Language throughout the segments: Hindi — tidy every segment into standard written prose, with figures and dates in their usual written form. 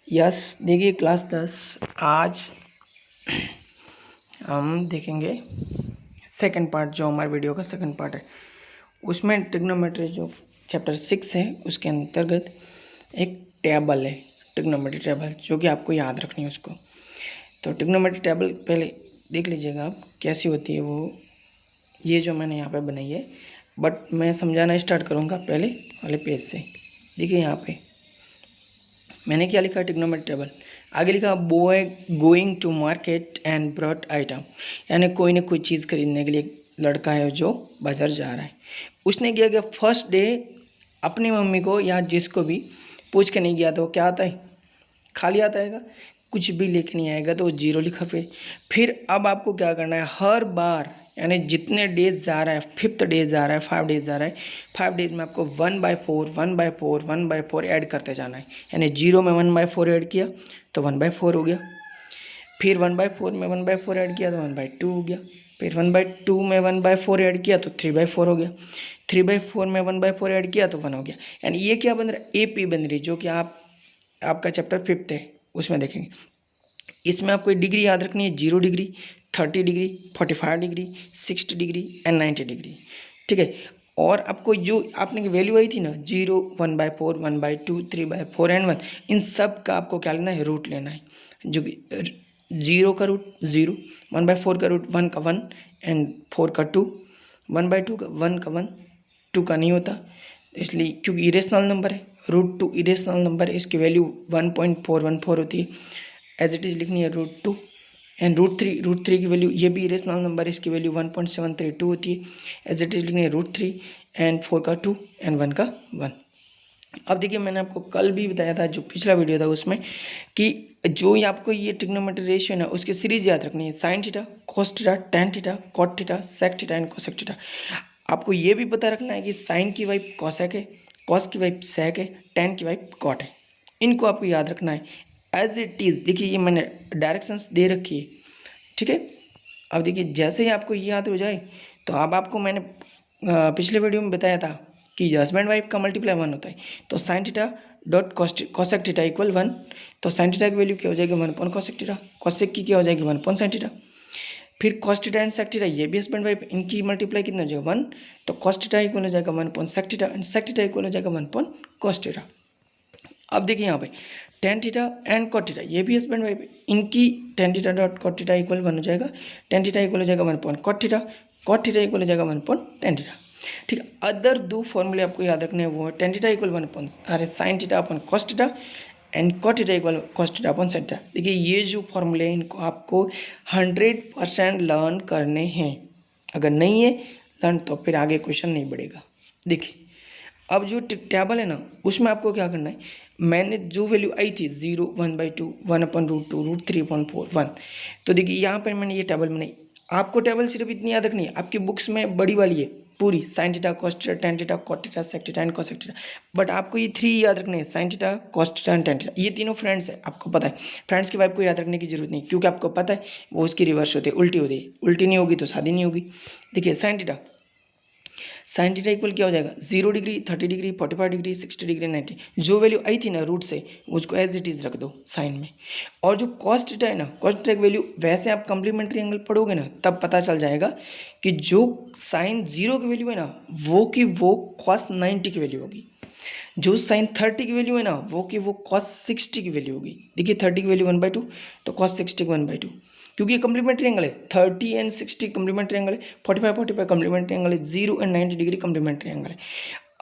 यस, देखिए क्लास 10 आज हम देखेंगे सेकंड पार्ट, जो हमारे वीडियो का सेकंड पार्ट है। उसमें ट्रिग्नोमेट्री जो चैप्टर 6 है उसके अंतर्गत एक टेबल है, ट्रिग्नोमेट्री टेबल, जो कि आपको याद रखनी है उसको। तो ट्रिग्नोमेट्री टेबल पहले देख लीजिएगा आप कैसी होती है वो, ये जो मैंने यहाँ पे बनाई है, बट मैं समझाना स्टार्ट करूँगा पहले वाले पेज से। देखिए यहाँ पे मैंने क्या लिखा, ट्रिग्नोमेट्री टेबल। आगे लिखा boy going to market and brought item, यानी कोई ना कोई चीज़ खरीदने के लिए लड़का है जो बाजार जा रहा है। उसने क्या किया, फर्स्ट डे अपनी मम्मी को या जिसको भी पूछ के नहीं गया, तो क्या आता है, खाली आता है, कुछ भी लेके नहीं आएगा तो जीरो लिखा। फिर अब आपको क्या करना है, हर बार यानी जितने डेज जा रहा है, 5th डेज जा रहा है, 5 डेज जा रहा है, 5 डेज में आपको 1/4 1/4 1/4 ऐड करते जाना है। यानी 0 में 1/4 ऐड किया तो 1/4 हो गया, फिर 1/4 में 1/4 ऐड किया तो 1/2 हो गया, फिर 1/2 में 1/4 ऐड किया तो 3/4 हो गया, 3/4 में 1/4 ऐड किया तो 1 हो गया। यानी ये क्या बन रहा है, AP बन रही, जो कि आपका चैप्टर 5th है उसमें देखेंगे। इसमें आपको डिग्री याद रखनी है, 0 degree, 30 degree, 45 degree, 60 degree and 90 degree, ठीक है। और आपको जो आपने वैल्यू आई थी ना, 0 1/4 1/2 3/4 एंड 1, इन सब का आपको क्या लेना है, रूट लेना है। जो कि 0 का रूट 0, 1/4 का रूट 1 का 1 एंड 4 का 2, 1/2 का 1 का 1, 2 का नहीं होता इसलिए, क्योंकि इरेशनल नंबर है। √2 इरेशनल नंबर है, इसकी वैल्यू 1.414 होती है, एज इट इज़ लिखनी है √2। एंड √3 की वैल्यू, ये भी इरेशनल नंबर है, इसकी वैल्यू 1.732 होती है, एज इट इज़ लिखनी है √3 एंड 4 का 2 एंड 1 का 1। अब देखिए मैंने आपको कल भी बताया था, जो पिछला वीडियो था उसमें, कि जो आपको ये ट्रिग्नोमेट्री रेशियो है ना, उसकी सीरीज याद रखनी है, sine theta, cos theta, tan theta, cot theta, sec theta and cosec theta. आपको ये भी पता रखना है कि साइन की वाइफ कॉसेक है, कॉस की वाइफ सेक है, टैन की वाइफ कॉट है। इनको आपको याद रखना है एज इट इज़। देखिए ये मैंने डायरेक्शंस दे रखी है, ठीक है। अब देखिए जैसे ही आपको ये याद हो जाए, तो अब आपको मैंने पिछले वीडियो में बताया था कि हस्बैंड वाइफ का मल्टीप्लाई 1 होता है। तो sine theta dot cosec theta equal 1, तो साइन थीटा की वैल्यू क्या हो जाएगी, 1 कॉसेक थीटा, कॉसेक की क्या हो जाएगी, 1 साइन थीटा। फिर cos theta and sec theta, ये भी हस्बैंड वाइफ, इनकी मल्टीप्लाई कितना हो जाएगा, 1, तो कॉस थीटा इक्वल हो जाएगा 1 sec theta and sec theta equal हो जाएगा 1 कॉस थीटा। अब देखिए यहाँ पे tan theta and cot theta, ये भी हस्बैंड वाइफ, इनकी tan theta dot cot theta equal 1 हो जाएगा, टेन थीटा इक्वल हो जाएगा 1 cot theta, cot theta equal हो जाएगा 1 टेन थीटा, ठीक है। अदर दो फॉर्मूले आपको याद रखने हैं, वो है tan theta equal 1 sine theta upon cos theta and cot theta equal cos theta upon sine theta. देखिए ये जो फॉर्मूले हैं, इनको आपको 100% लर्न करने हैं। अगर नहीं है लर्न, तो फिर आगे क्वेश्चन नहीं बढ़ेगा। देखिए अब जो टेबल है ना, उसमें आपको क्या करना है, मैंने जो वैल्यू आई थी 0 1/2 1/√2 √3/4 1, तो देखिए यहाँ पर मैंने ये टेबल बनाई। आपको टेबल सिर्फ इतनी याद रखनी है, आपकी बुक्स में बड़ी वाली है पूरी, sine theta cos theta tan theta cot theta sec theta and cosec theta, but आपको ये 3 याद रखने हैं, sine theta cos theta and tan theta. ये तीनों फ्रेंड्स है, आपको पता है। फ्रेंड्स की वाइफ को याद रखने की जरूरत नहीं, क्योंकि आपको पता है वो उसकी रिवर्स होती है, उल्टी होती है, उल्टी नहीं होगी तो शादी नहीं होगी। देखिए साइन थीटा इक्वल क्या हो जाएगा, 0 डिग्री, 30 डिग्री, 45 डिग्री, 60 डिग्री, 90। जो वैल्यू आई थी ना रूट से, उसको एज इट इज़ रख दो साइन में। और जो कॉस थीटा है ना, कॉस थीटा की वैल्यू वैसे आप कंप्लीमेंट्री एंगल पढ़ोगे ना, तब पता चल जाएगा कि जो साइन 0 की वैल्यू है ना, वो की वो कॉस 90 की वैल्यू होगी। जो साइन 30 की वैल्यू है ना, वो की वो कॉस 60 की वैल्यू होगी। देखिए 30 की वैल्यू 1/2, तो कॉस 60 की 1/2, क्योंकि ये कम्प्लीमेंट्री एंगल है, 30 एंड 60 कम्प्लीमेंट्री एंगल है, 45 कम्प्लीमेंट्री एंगल है, 0 एंड 90 डिग्री कम्प्लीमेंट्री एंगल है।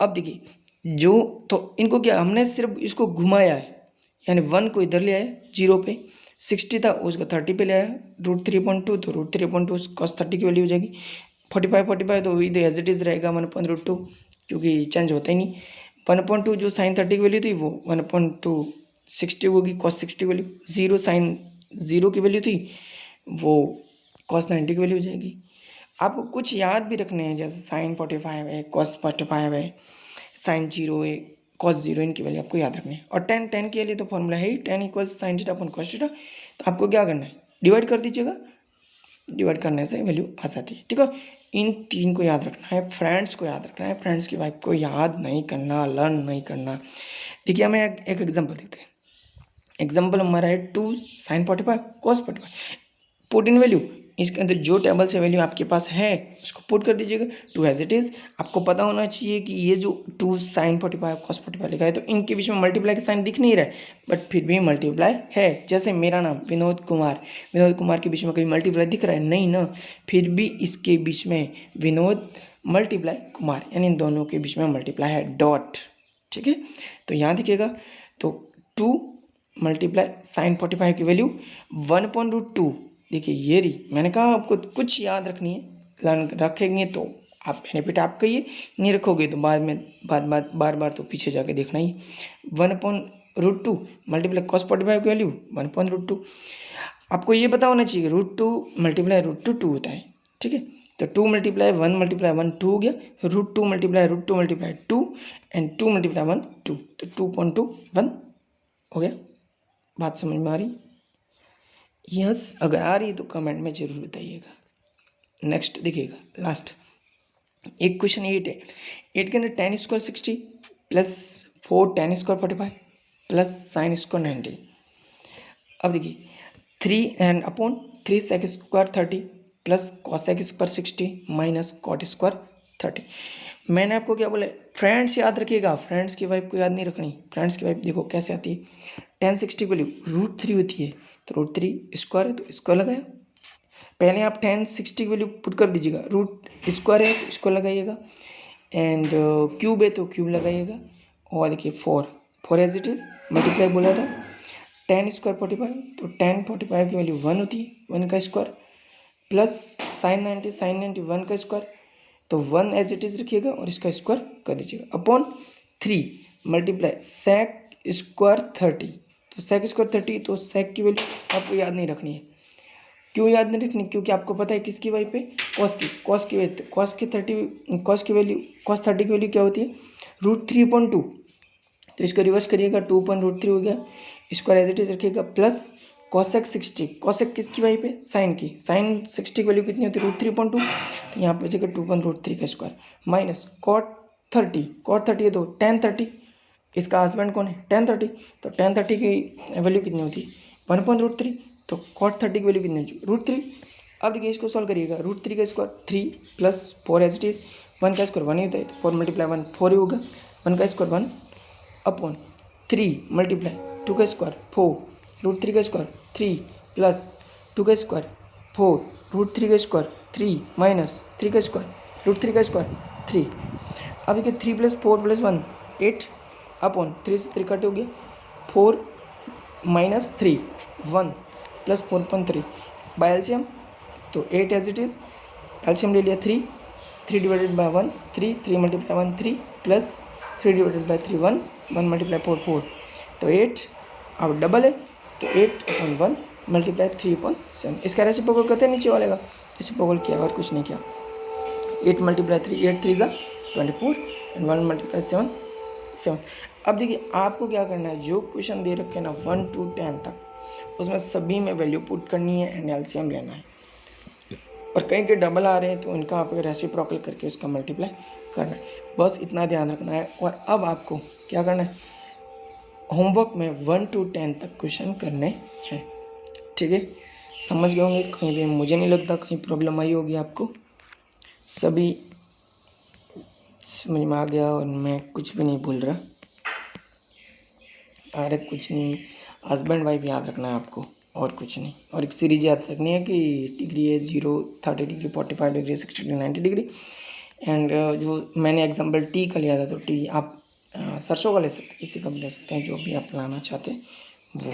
अब देखिए जो, तो इनको क्या, हमने सिर्फ इसको घुमाया है, यानी 1 को इधर ले आए 0 पे, 60 था उसको 30 पे ले आया, √3/2, तो √3/2 कॉस 30 की वैल्यू हो जाएगी। 45 तो इधर एज इट इज़ रहेगा 1/√2, क्योंकि चेंज होता ही नहीं। 1/2 जो साइन 30 की वैल्यू थी वो 1/2 60 होगी, कॉस 60 की वैल्यू, 0 साइन 0 की वैल्यू थी वो कॉस 90 की वैल्यू हो जाएगी। आपको कुछ याद भी रखने हैं, जैसे साइन 45 है, कॉस 45 है, साइन 0 है, कॉस 0, इनकी वैल्यू आपको याद रखनी है। और टेन के लिए तो फॉर्मूला है ही, ten equal sign theta upon cos theta. तो आपको क्या करना है, डिवाइड कर दीजिएगा, डिवाइड करने से वैल्यू आ जाती है, ठीक है। इन 3 को याद रखना है, फ्रेंड्स को याद रखना है, फ्रेंड्स की वाइफ को याद नहीं करना, लर्न नहीं करना। देखिए हमें एक एग्जाम्पल देखते हैं। एग्जाम्पल हमारा है 2 sin 45 cos 45, put in value, इसके अंदर जो टेबल से वैल्यू आपके पास है उसको पुट कर दीजिएगा, 2 एज इट इज। आपको पता होना चाहिए कि ये जो 2 sin 45 cos 45 लिखा है तो इनके बीच में मल्टीप्लाई का साइन दिख नहीं रहा है, बट फिर भी मल्टीप्लाई है। जैसे मेरा नाम विनोद कुमार के बीच में कोई मल्टीप्लाई दिख रहा है नहीं ना, फिर भी इसके बीच में विनोद मल्टीप्लाई कुमार, यानी इन दोनों के बीच में मल्टीप्लाई है, डॉट। ठीक है, तो यहाँ देखिएगा, तो 2 मल्टीप्लाई साइन 45 की वैल्यू 1/√2। देखिए ये रही, मैंने कहा आपको कुछ याद रखनी है, लर्न रखेंगे तो आप बेनिफिट आपका ही, नहीं रखोगे तो बाद में बार बार तो पीछे जाके देखना ही। 1/√2 मल्टीप्लाई cos 45 की वैल्यू 1/√2। आपको ये पता होना चाहिए √2 मल्टीप्लाई √2 2 होता है। ठीक है, तो 2 मल्टीप्लाई 1 मल्टीप्लाई 1 2 हो गया, √2 मल्टीप्लाई √2 मल्टीप्लाई 2 एंड 2 मल्टीप्लाई 1 2, तो 2.21 हो गया। बात समझ में आ रही? यस, अगर आ रही है तो कमेंट में जरूर बताइएगा। नेक्स्ट देखिएगा, लास्ट एक क्वेश्चन 8 है। 8 के अंदर tan square 60 plus 4 tan square 45 plus sine square 90। अब देखिए 3 and upon 3 sec square 30 plus cosec square 60 minus cot square 30। मैंने आपको क्या बोला, फ्रेंड्स याद रखिएगा, फ्रेंड्स की वाइफ को याद नहीं रखनी। फ्रेंड्स की वाइफ देखो कैसे आती है, tan 60 की वैल्यू √3 होती है, तो √3 स्क्वायर है तो स्क्वायर लगाया। पहले आप tan 60 की वैल्यू पुट कर दीजिएगा, रूट स्क्वायर है तो स्क्वायर लगाइएगा, एंड क्यूब है तो क्यूब लगाइएगा। और देखिए 4 एज इट इज मल्टीप्लाई बोला था, tan स्क्वायर 45, तो tan 45 की वैल्यू 1 होती है, 1 का स्क्वायर, प्लस साइन 90 1 का स्क्वायर, तो 1 एज इट इज रखिएगा और इसका स्क्वायर कर दीजिएगा, अपॉन 3 मल्टीप्लाई सेक स्क्वायर 30, तो सेक स्क्वायर 30, तो सेक की वैल्यू आपको याद नहीं रखनी है। क्यों याद नहीं रखनी? क्योंकि आपको पता है किसकी वाई पे, कॉस की वैल्यू, कॉस की 30 की वैल्यू क्या होती है, √3/2, तो इसको रिवर्स करिएगा, 2/√3 हो गया, स्क्वायर एज इट इज रखिएगा, प्लस कॉसेक 60, कॉसेक किसकी वाई पे, साइन की, साइन 60 की वैल्यू कितनी होती है, √3/2, तो यहाँ पे बचेगा 2/√3 का स्क्वायर, माइनस कॉट 30 है तो tan 30, इसका हस्बैंड कौन है, tan 30, तो tan 30 की वैल्यू कितनी होती है, 1/√3, तो cot 30 की वैल्यू कितनी है, √3। अब देखिए इसको सॉल्व करिएगा, √3 का square 3 plus 4 as it is, 1 का स्क्वायर 1 ही होता है, तो 4 मल्टीप्लाई 1 4 ही होगा, 1 का स्क्वायर 1 अपॉन 3 मल्टीप्लाई 2 का स्क्वायर 4, √3 का स्क्वायर 3 प्लस 2 का स्क्वायर 4, √3 का स्क्वायर 3 माइनस 3 का स्क्वायर, √3 का स्क्वायर 3। अब देखिए 3 + 4 + 1 8 अपॉन 3 से 3 कट हो गया, 4 माइनस 3 1 प्लस 4/3 बाय एलसीएम, तो 8 एज इट इज, एलसीएम ले लिया 3 divided by 1 3 multiply 1 3 plus 3 divided by 3 1 multiply 4 तो 8, अब डबल है तो 8/1 मल्टीप्लाई 3/7, इसका रेसिप्रोकल कहते हैं नीचे वाले का, रेसिप्रोकल किया और कुछ नहीं किया, 8 मल्टीप्लाई 3 8 3 24 एंड 1 मल्टीप्लाई 7 7। अब देखिए आपको क्या करना है, जो क्वेश्चन दे रखे हैं ना 1 to 10 तक, उसमें सभी में वैल्यू पुट करनी है एंड एलसीएम लेना है, और कहीं के डबल आ रहे हैं तो इनका आपको रेसिप्रोकल करके उसका मल्टीप्लाई करना है, बस इतना ध्यान रखना है। और अब आपको क्या करना है, होमवर्क में 1 to 10 तक क्वेश्चन करने हैं, ठीक है, समझ गए होंगे, कहीं भी मुझे नहीं लगता कहीं प्रॉब्लम आई होगी आपको, सभी समझ में आ गया और मैं कुछ भी नहीं भूल रहा। अरे कुछ नहीं, हस्बैंड वाइफ याद रखना है आपको और कुछ नहीं, और एक सीरीज याद रखनी है कि डिग्री है 0 30 degree 45 degree 60 degree 90 degree, and जो मैंने एग्जांपल टी का लिया था, तो टी आप सरसों का ले सकते हैं, किसी का भी ले सकते हैं, जो भी आप लाना चाहते हैं वो,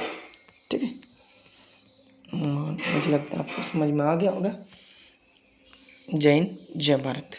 ठीक है। मुझे लगता है आपको समझ में आ गया होगा। जय हिंद, जय भारत।